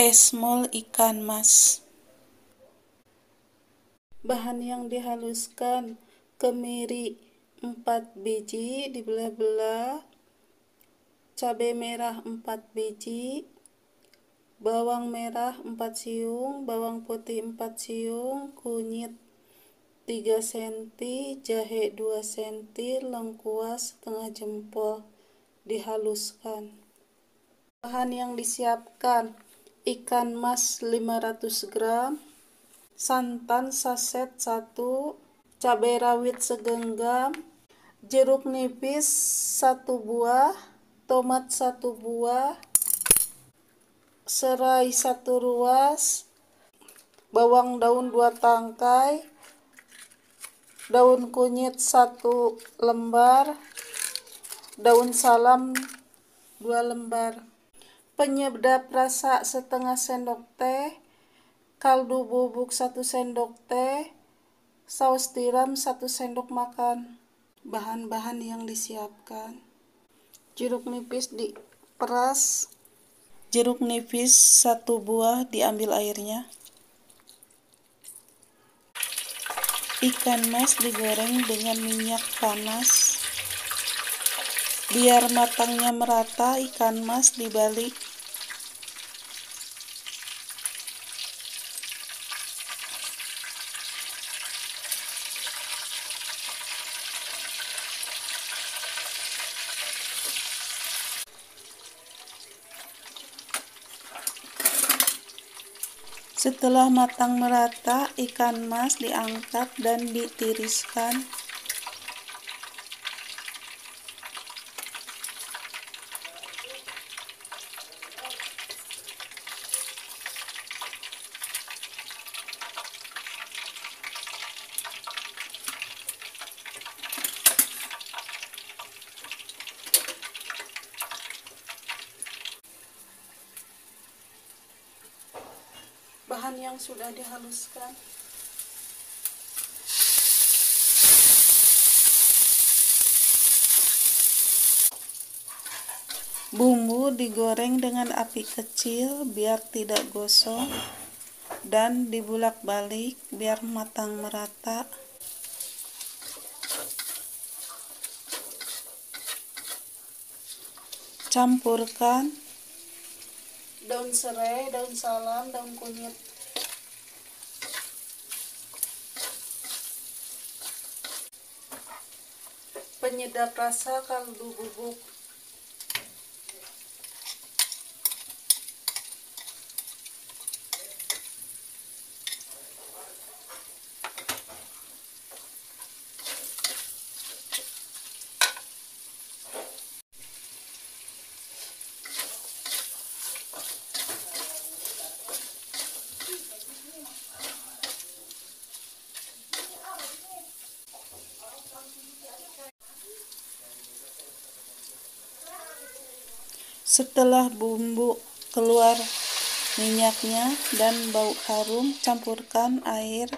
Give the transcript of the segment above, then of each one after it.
Pesmol ikan mas. Bahan yang dihaluskan: kemiri 4 biji dibelah-belah, cabai merah 4 biji, bawang merah 4 siung, bawang putih 4 siung, kunyit 3 cm, jahe 2 cm, lengkuas setengah jempol dihaluskan. Bahan yang disiapkan: ikan mas 500 gram, santan saset 1, cabai rawit segenggam, jeruk nipis 1 buah, tomat 1 buah, serai 1 ruas, bawang daun 2 tangkai, daun kunyit 1 lembar, daun salam 2 lembar, penyedap rasa setengah sendok teh, kaldu bubuk 1 sendok teh, saus tiram 1 sendok makan. Bahan-bahan yang disiapkan: jeruk nipis diperas, jeruk nipis 1 buah diambil airnya, ikan mas digoreng dengan minyak panas. Biar matangnya merata, ikan mas dibalik. Setelah matang merata, ikan mas diangkat dan ditiriskan. Bahan yang sudah dihaluskan: bumbu digoreng dengan api kecil biar tidak gosong dan dibulak-balik biar matang merata. Campurkan daun serai, daun salam, daun kunyit, penyedap rasa kaldu bubuk, setelah bumbu keluar minyaknya dan bau harum, campurkan air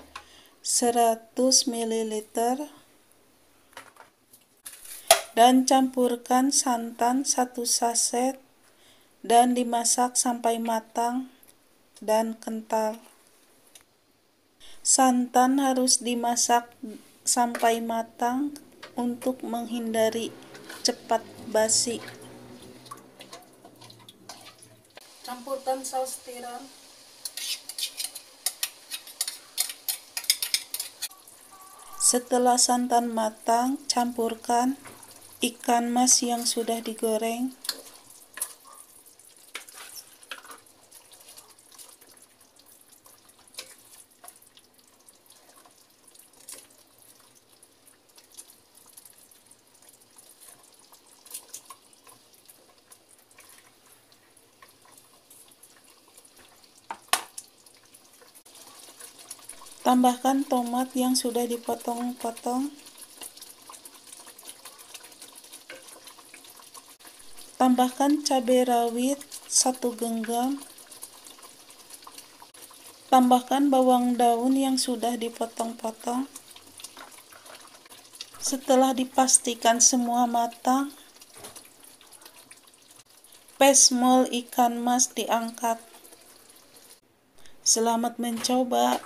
100 ml dan campurkan santan 1 saset dan dimasak sampai matang dan kental. Santan harus dimasak sampai matang untuk menghindari cepat basi. Campurkan saus tiram, setelah santan matang, campurkan ikan mas yang sudah digoreng. Tambahkan tomat yang sudah dipotong-potong. Tambahkan cabai rawit 1 genggam. Tambahkan bawang daun yang sudah dipotong-potong. Setelah dipastikan semua matang, pesmol ikan mas diangkat. Selamat mencoba.